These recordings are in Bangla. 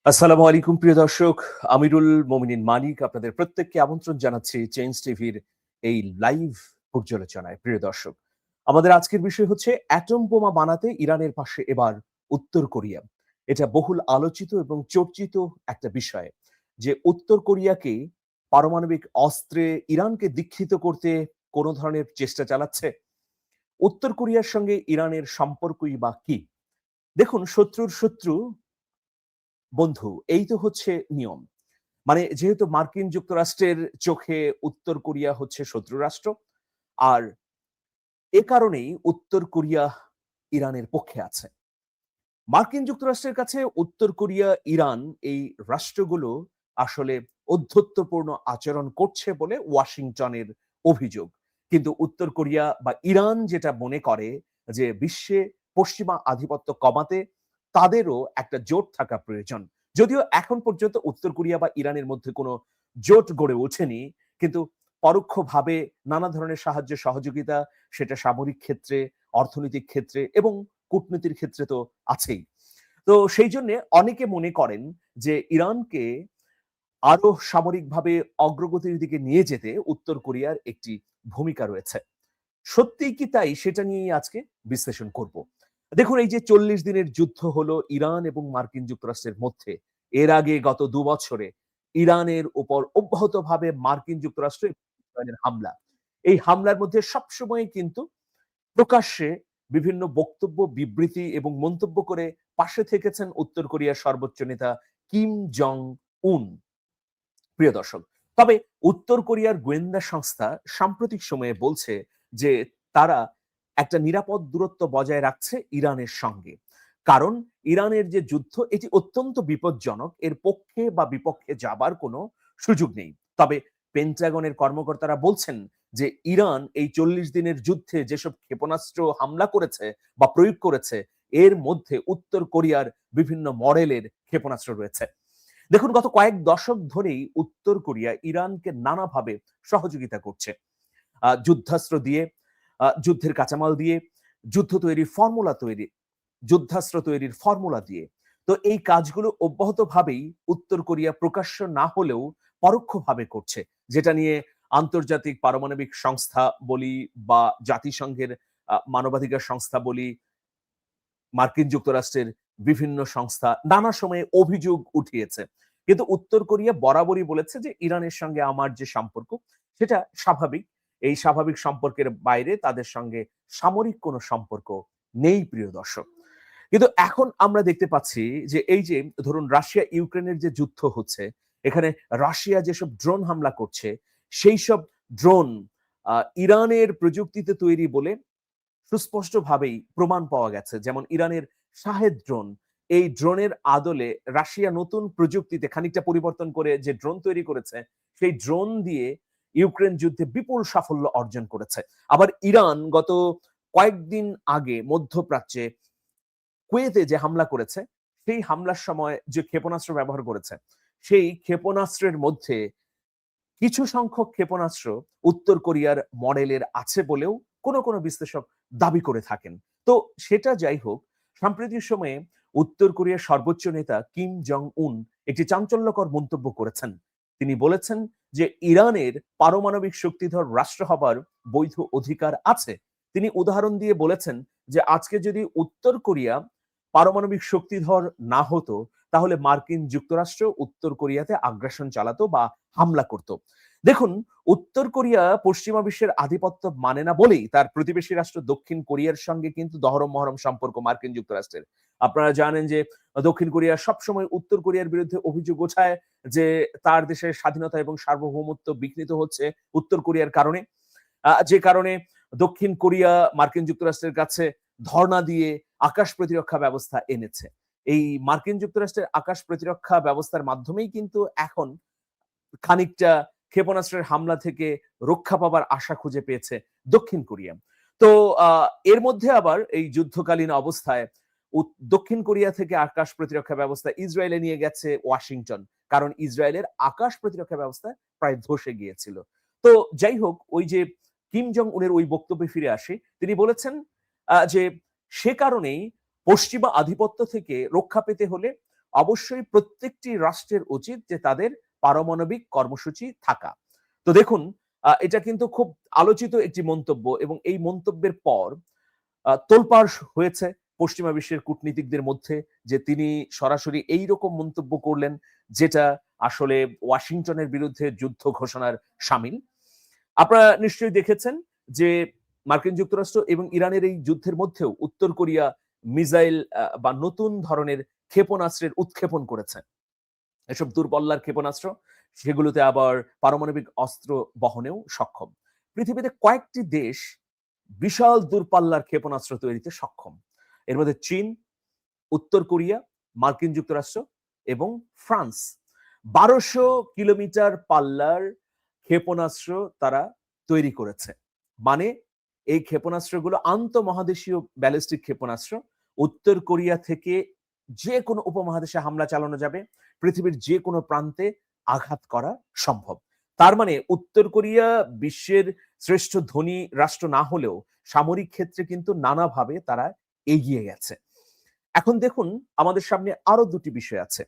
আসসালামু আলাইকুম প্রিয় দর্শক। আমিরুল মোমিনিন মানিক আপনাদের প্রত্যেককে আমন্ত্রণ জানাচ্ছি চেঞ্জ টিভির এই লাইভ পর্যালোচনায়। প্রিয় দর্শক, আমাদের আজকের বিষয় হচ্ছে অ্যাটম বোমা বানাতে ইরানের পাশে এবার উত্তর কোরিয়া। এটা বহুল আলোচিত এবং চর্চিত একটা বিষয় যে উত্তর কোরিয়াকে পারমাণবিক অস্ত্রে ইরানকে দীক্ষিত করতে কোন ধরনের চেষ্টা চালাচ্ছে। উত্তর কোরিয়ার সঙ্গে ইরানের সম্পর্কই বা কি? দেখুন, শত্রুর শত্রু বন্ধু, এই তো হচ্ছে নিয়ম। মানে যেহেতু মার্কিন যুক্তরাষ্ট্রের চোখে উত্তর কোরিয়া হচ্ছে শত্রু রাষ্ট্র, আর এ কারণেই উত্তর কোরিয়া ইরানের পক্ষে আছে। মার্কিন যুক্তরাষ্ট্রের কাছে উত্তর কোরিয়া, ইরান এই রাষ্ট্রগুলো আসলে ঔদ্ধত্যপূর্ণ আচরণ করছে বলে ওয়াশিংটনের অভিযোগ। কিন্তু উত্তর কোরিয়া বা ইরান যেটা মনে করে যে বিশ্বে পশ্চিমা আধিপত্য কমাতে তাদেরও একটা জোট থাকা প্রয়োজন। যদিও এখন পর্যন্ত উত্তর কোরিয়া বা ইরানের মধ্যে কোনো জোট গড়ে ওঠেনি, কিন্তু পরোক্ষভাবে নানা ধরনের সাহায্য সহযোগিতা, সেটা সামরিক ক্ষেত্রে, অর্থনৈতিক ক্ষেত্রে এবং কূটনীতির ক্ষেত্রে তো আছেই। তো সেই জন্যে অনেকে মনে করেন যে ইরানকে আরো সামরিকভাবে অগ্রগতির দিকে নিয়ে যেতে উত্তর কোরিয়ার একটি ভূমিকা রয়েছে। সত্যিই কি তাই? সেটা নিয়েই আজকে বিশ্লেষণ করব। দেখুন, এই যে ৪০ দিনের যুদ্ধ হলো ইরান এবং মার্কিন যুক্তরাষ্ট্রের মধ্যে, এর আগে গত ২ বছরে ইরানের উপর অব্যাহতভাবে মার্কিন যুক্তরাষ্ট্র এবং ইসরায়েলের হামলা। এই হামলার মধ্যে সবসময় কিন্তু প্রকাশ্যে বিভিন্ন বক্তব্য, বিবৃতি এবং মন্তব্য করে পাশে থেকেছেন উত্তর কোরিয়ার সর্বোচ্চ নেতা কিম জং উন। প্রিয় দর্শক, তবে উত্তর কোরিয়ার গোয়েন্দা সংস্থা সাম্প্রতিক সময়ে বলছে যে তারা একটা নিরাপদ দূরত্ব বজায় রাখছে ইরানের সঙ্গে। কারণ ইরানের যে যুদ্ধ, এটি অত্যন্ত বিপজ্জনক। এর পক্ষে বা বিপক্ষে যাবার কোনো সুযোগ নেই। তবে পেন্টাগনের কর্মকর্তারা বলছেন যে ইরান এই ৪০ দিনের যুদ্ধে যেসব ক্ষেপণাস্ত্র হামলা করেছে বা প্রয়োগ করেছে, এর মধ্যে উত্তর কোরিয়ার বিভিন্ন মডেলের ক্ষেপণাস্ত্র রয়েছে। দেখুন, গত কয়েক দশক ধরেই উত্তর কোরিয়া ইরানকে নানাভাবে সহযোগিতা করছে। যুদ্ধাস্ত্র দিয়ে, যুদ্ধের কাঁচামাল দিয়ে, যুদ্ধ তৈরির ফর্মুলা তৈরি, যুদ্ধাস্ত্র তৈরির ফর্মুলা দিয়ে। তো এই কাজগুলো অব্যাহতভাবেই উত্তর কোরিয়া প্রকাশ্য না হলেও পরোক্ষভাবে করছে। যেটা নিয়ে আন্তর্জাতিক পারমাণবিক সংস্থা বলি বা জাতিসংঘের মানবাধিকার সংস্থা বলি, মার্কিন যুক্তরাষ্ট্রের বিভিন্ন সংস্থা নানা সময়ে অভিযোগ উঠিয়েছে। কিন্তু উত্তর কোরিয়া বরাবরই বলেছে যে ইরানের সঙ্গে আমার যে সম্পর্ক সেটা স্বাভাবিক। এই স্বাভাবিক সম্পর্কের বাইরে তাদের সঙ্গে সামরিক কোনো সম্পর্ক নেই, প্রিয় দর্শক। কিন্তু এখন আমরা দেখতে পাচ্ছি যে এই যে ধরুন রাশিয়া ইউক্রেনের যে যুদ্ধ হচ্ছে, এখানে রাশিয়া যেসব ড্রোন হামলা করছে, সেই সব ড্রোন ইরানের প্রযুক্তিতে তৈরি বলে সুস্পষ্টভাবেই প্রমাণ পাওয়া গেছে। যেমন ইরানের শাহেদ ড্রোন, এই ড্রোনের আদলে রাশিয়া নতুন প্রযুক্তিতে খানিকটা পরিবর্তন করে যে ড্রোন তৈরি করেছে, সেই ড্রোন দিয়ে ইউক্রেন যুদ্ধে বিপুল সাফল্য অর্জন করেছে। আবার ইরান গত কয়েকদিন আগে মধ্যপ্রাচ্যে কুয়েতে যে হামলা করেছে, সেই হামলার সময় যে ক্ষেপণাস্ত্র ব্যবহার করেছে, সেই ক্ষেপণাস্ত্রের মধ্যে কিছু সংখ্যক ক্ষেপণাস্ত্র উত্তর কোরিয়ার মডেলের আছে বলেও কোনো বিশ্লেষক দাবি করে থাকেন। তো সেটা যাই হোক, সাম্প্রতিক সময়ে উত্তর কোরিয়ার সর্বোচ্চ নেতা কিম জং উন একটি চাঞ্চল্যকর মন্তব্য করেছেন। তিনি বলেছেন যে ইরানের পারমাণবিক শক্তিধর রাষ্ট্র হবার বৈধ অধিকার আছে। তিনি উদাহরণ দিয়ে বলেছেন যে আজকে যদি উত্তর কোরিয়া পারমাণবিক শক্তিধর না হতো, তাহলে মার্কিন যুক্তরাষ্ট্র উত্তর কোরিয়াতে আগ্রাসন চালাতো বা হামলা করত। দেখুন, উত্তর কোরিয়া পশ্চিমা বিশ্বের আধিপত্য মানে না বলেই তার প্রতিবেশী রাষ্ট্র দক্ষিণ কোরিয়ার সঙ্গে কিন্তু দহরম মহরম সম্পর্ক মার্কিন যুক্তরাষ্ট্রের। আপনারা জানেন যে দক্ষিণ কোরিয়া সবসময় উত্তর কোরিয়ার বিরুদ্ধে অভিযোগ ওঠায় যে তার দেশের স্বাধীনতা এবং সার্বভৌমত্ব বিঘ্নিত হচ্ছে উত্তর কোরিয়ার কারণে। যে কারণে দক্ষিণ কোরিয়া মার্কিন যুক্তরাষ্ট্রের কাছে ধর্ণা দিয়ে আকাশ প্রতিরক্ষা ব্যবস্থা এনেছে। এই মার্কিন যুক্তরাষ্ট্রের আকাশ প্রতিরক্ষা ব্যবস্থার মাধ্যমেই কিন্তু এখন খানিকটা ক্ষেপণাস্ত্রের হামলা থেকে রক্ষা পাবার আশা খুঁজে পেয়েছে দক্ষিণ কোরিয়া। তো এর মধ্যে আবার এই যুদ্ধকালীন অবস্থায় দক্ষিণ কোরিয়া থেকে আকাশ প্রতিরক্ষা ব্যবস্থা ইসরায়েলে নিয়ে গেছে ওয়াশিংটন। কারণ ইসরায়েলের আকাশ প্রতিরক্ষা ব্যবস্থা প্রায় ধসে গিয়েছিল। তো যাই হোক, ওই যে কিম জং উনের ওই বক্তব্যে ফিরে আসি। তিনি বলেছেন যে সে কারণেই পশ্চিমা আধিপত্য থেকে রক্ষা পেতে হলে অবশ্যই প্রত্যেকটি রাষ্ট্রের উচিত যে তাদের পারমাণবিক কর্মসূচি থাকা। তো দেখুন, এটা কিন্তু খুব আলোচিত একটি মন্তব্য এবং এই মন্তব্যের পর তোলপাড় হয়েছে পশ্চিমা বিশ্বের কূটনীতিকদের মধ্যে যে তিনি সরাসরি এইরকম মন্তব্য করলেন যেটা আসলে ওয়াশিংটনের বিরুদ্ধে যুদ্ধ ঘোষণার শামিল। আপনারা নিশ্চয়ই দেখেছেন যে মার্কিন যুক্তরাষ্ট্র এবং ইরানের এই যুদ্ধের মধ্যেও উত্তর কোরিয়া মিসাইল বা নতুন ধরনের ক্ষেপণাস্ত্রের উৎক্ষেপণ করেছে। এসব দূরপল্লার ক্ষেপণাস্ত্র সেগুলোতে আবার পারমাণবিক অস্ত্র বহনেও সক্ষম। পৃথিবীতে কয়েকটি দেশ বিশাল দূরপাল্লার ক্ষেপণাস্ত্র তৈরিতে সক্ষম। এর মধ্যে চীন, উত্তর কোরিয়া, মার্কিন যুক্তরাষ্ট্র এবং ফ্রান্স। ১২০০ কিলোমিটার পাল্লার ক্ষেপণাস্ত্র তারা তৈরি করেছে। মানে এই ক্ষেপণাস্ত্রগুলো আন্তঃমহাদেশীয় ব্যালিস্টিক ক্ষেপণাস্ত্র। উত্তর কোরিয়া থেকে যে কোনো উপমহাদেশে হামলা চালানো যাবে, পৃথিবীর যে কোনো প্রান্তে আঘাত করা সম্ভব। তার মানে উত্তর কোরিয়া বিশ্বের শ্রেষ্ঠ ধনী রাষ্ট্র না হলেও সামরিক ক্ষেত্রে কিন্তু নানাভাবে তারা এগিয়ে গেছে। এখন দেখুন, আমাদের সামনে আরো দুটি বিষয় আছে।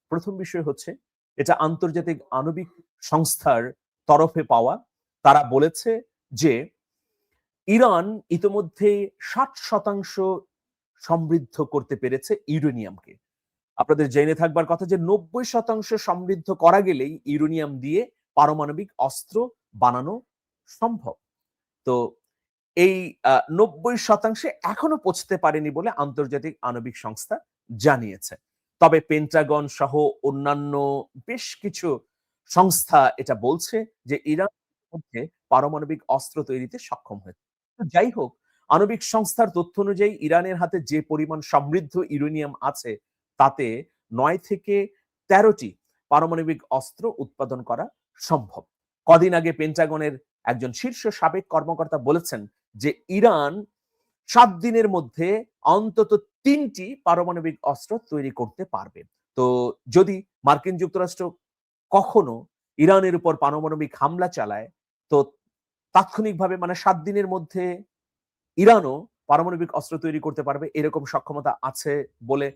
প্রথম বিষয় হচ্ছে এটা আন্তর্জাতিক আণবিক সংস্থার তরফে পাওয়া। তারা বলেছে যে ইরান ইতোমধ্যে ৬০% সমৃদ্ধ করতে পেরেছে ইউরেনিয়ামকে। আপনাদের জেনে থাকবার কথা যে ৯০% সমৃদ্ধ করা গেলেই ইউরেনিয়াম দিয়ে পারমাণবিক অস্ত্র বানানো সম্ভব। তো এই ৯০% এখনো পৌঁছতে পারেনি বলে আন্তর্জাতিক আণবিক সংস্থা জানিয়েছে। তবে পেন্টাগন সহ অন্যান্য বেশ কিছু সংস্থা এটা বলছে যে ইরান মধ্যে পারমাণবিক অস্ত্র তৈরিতে সক্ষম হয়েছে। যাই হোক, আণবিক সংস্থার তথ্য অনুযায়ী ইরানের হাতে যে পরিমাণ সমৃদ্ধ ইউরেনিয়াম আছে তাতে ৯ থেকে ১৩টি পারমাণবিক অস্ত্র উৎপাদন করা সম্ভব। কদিন আগে পেন্টাগনের একজন শীর্ষ সাবেক কর্মকর্তা বলেছেন যে ইরান ৭ দিনের মধ্যে অন্তত ৩টি পারমাণবিক অস্ত্র তৈরি করতে পারবে। তো যদি মার্কিন যুক্তরাষ্ট্র কখনো ইরানের উপর পারমাণবিক হামলা চালায়, তো তাৎক্ষণিকভাবে মানে ৭ দিনের মধ্যে ইরানও পারমাণবিক অস্ত্র তৈরি করতে পারবে এরকম সক্ষমতা আছে বলে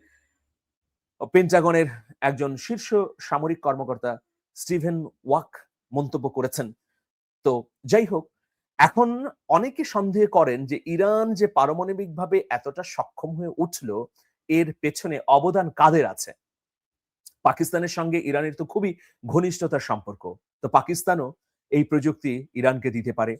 পেন্টাগনের একজন শীর্ষ সামরিক কর্মকর্তা স্টিভেন ওয়াক মন্তব্য করেছেন। তো যাই হোক, এখন অনেকে সন্দেহ করেন যে ইরান যে পারমাণবিকভাবে এতটা সক্ষম হয়ে উঠল এর পেছনে অবদান কাদের আছে। পাকিস্তানের সঙ্গে ইরানের তো খুবই ঘনিষ্ঠতার সম্পর্ক। তো পাকিস্তানও এই প্রযুক্তি ইরানকে দিতে পারে।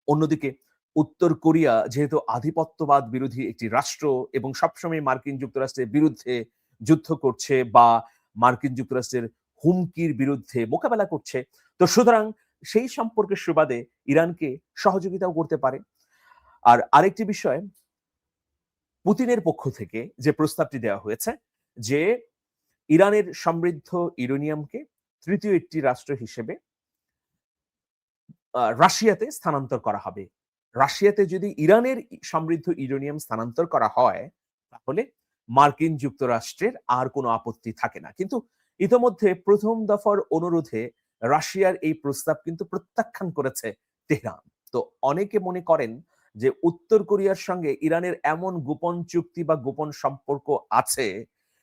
অন্যদিকে উত্তর কোরিয়া যেহেতু আধিপত্যবাদ বিরোধী একটি রাষ্ট্র এবং সবসময় মার্কিন যুক্তরাষ্ট্রের বিরুদ্ধে যুদ্ধ করছে বা মার্কিন যুক্তরাষ্ট্রের হুমকির বিরুদ্ধে মোকাবেলা করছে, তো সুতরাং সেই সম্পর্কের সুবাদে ইরানকে সহযোগিতাও করতে পারে। আর আরেকটি বিষয়, পুতিনের পক্ষ থেকে যে প্রস্তাবটি দেওয়া হয়েছে যে ইরানের সমৃদ্ধ ইউরেনিয়ামকে তৃতীয় একটি রাষ্ট্র হিসেবে রাশিয়াতে স্থানান্তর করা হবে। রাশিয়াতে যদি ইরানের সমৃদ্ধ ইউরেনিয়াম স্থানান্তর করা হয় তাহলে মার্কিন যুক্তরাষ্ট্রের আর কোনো আপত্তি থাকে না। কিন্তু ইতোমধ্যে প্রথম দফার অনুরোধে রাশিয়ার এই প্রস্তাব কিন্তু প্রত্যাখ্যান করেছে তেহরান। তো অনেকে মনে করেন যে উত্তর কোরিয়ার সঙ্গে ইরানের এমন গোপন চুক্তি বা গোপন সম্পর্ক আছে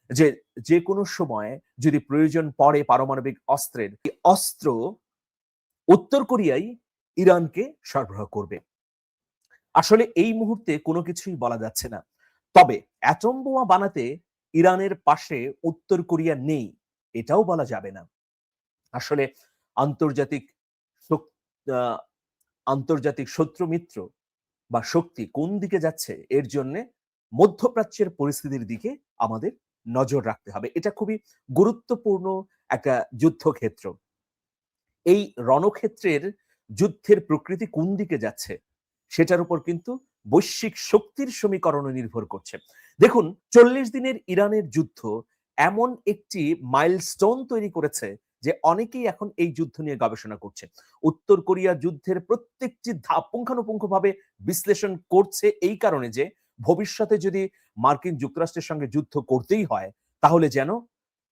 যে যে কোনো সময় যদি প্রয়োজন পড়ে পারমাণবিক অস্ত্রের, এই অস্ত্র উত্তর কোরিয়াই ইরানকে সরবরাহ করবে। আসলে এই মুহূর্তে কোনো কিছুই বলা যাচ্ছে না। তবে অ্যাটম বোমা বানাতে ইরানের পাশে উত্তর কোরিয়া নেই এটাও বলা যাবে না। আসলে আন্তর্জাতিক শক- আহ, আন্তর্জাতিক শত্রু মিত্র বা শক্তি কোন দিকে যাচ্ছে এর জন্য মধ্যপ্রাচ্যের পরিস্থিতির দিকে আমাদের নজর রাখতে হবে। এটা খুবই গুরুত্বপূর্ণ একটা যুদ্ধক্ষেত্র। এই রণক্ষেত্রের যুদ্ধের প্রকৃতি কোন দিকে যাচ্ছে সেটার উপর কিন্তু বৈশ্বিক শক্তির সমীকরণও নির্ভর করছে। দেখুন, ৪০ দিনের ইরানের যুদ্ধ এমন একটি মাইলস্টোন তৈরি করেছে যে অনেকেই এখন এই যুদ্ধ নিয়ে গবেষণা করছে। উত্তর কোরিয়া যুদ্ধের প্রত্যেকটি ধাপ পুঙ্খানুপুঙ্খভাবে বিশ্লেষণ করছে এই কারণে যে ভবিষ্যতে যদি মার্কিন যুক্তরাষ্ট্রের সঙ্গে যুদ্ধ করতেই হয় তাহলে যেন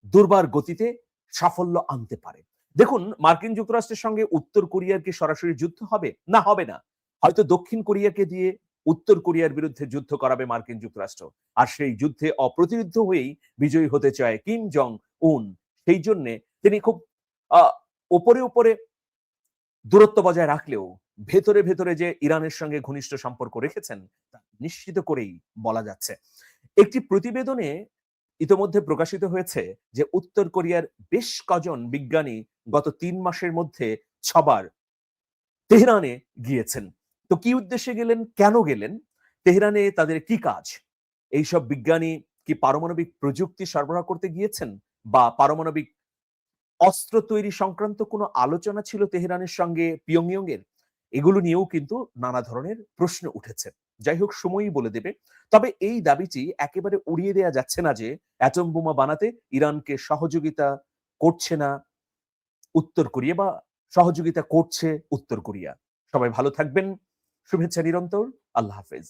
দুর্বার গতিতে সাফল্য আনতে পারে। দেখুন, মার্কিন যুক্তরাষ্ট্রের সঙ্গে উত্তর কোরিয়ার কি সরাসরি যুদ্ধ হবে? না, হবে না। হয়তো দক্ষিণ কোরিয়াকে দিয়ে উত্তর কোরিয়ার বিরুদ্ধে যুদ্ধ করাবে মার্কিন যুক্তরাষ্ট্র। আর সেই যুদ্ধে অপ্রতিরোধ্য হয়েই বিজয়ী হতে চায় কিম জং উন। সেই জন্যে তিনি খুব আ উপরে, উপরে দূরত্ব বজায় রাখলেও ভেতরে, ভেতরে যে ইরানের সঙ্গে ঘনিষ্ঠ সম্পর্ক রেখেছেন তা নিশ্চিত করেই বলা যাচ্ছে। একটি প্রতিবেদনে ইতোমধ্যে প্রকাশিত হয়েছে যে উত্তর কোরিয়ার বেশ কজন বিজ্ঞানী গত ৩ মাসের মধ্যে ৬ বার তেহরানে গিয়েছেন। তো কি উদ্দেশ্যে গেলেন? কেন গেলেন? তেহরানে তাদের কি কাজ? এইসব বিজ্ঞানী কি পারমাণবিক প্রযুক্তি সরবরাহ করতে গিয়েছেন? বা পারমাণবিক অস্ত্র তৈরি সংক্রান্ত কোনো আলোচনা ছিল তেহরানের সঙ্গে পিয়ংইয়ং এর? এগুলো নিয়েও কিন্তু নানা ধরনের প্রশ্ন উঠেছে। যাই হোক সময়ই বলে দেবে। তবে এই দাবিটি একেবারে উড়িয়ে দেয়া যাচ্ছে না যে অ্যাটম বোমা বানাতে ইরানকে সহযোগিতা করছে না উত্তর কোরিয়া বা সহযোগিতা করছে উত্তর কোরিয়া। সবাই ভালো থাকবেন। শুভেচ্ছা নিরন্তর। আল্লাহ হাফেজ।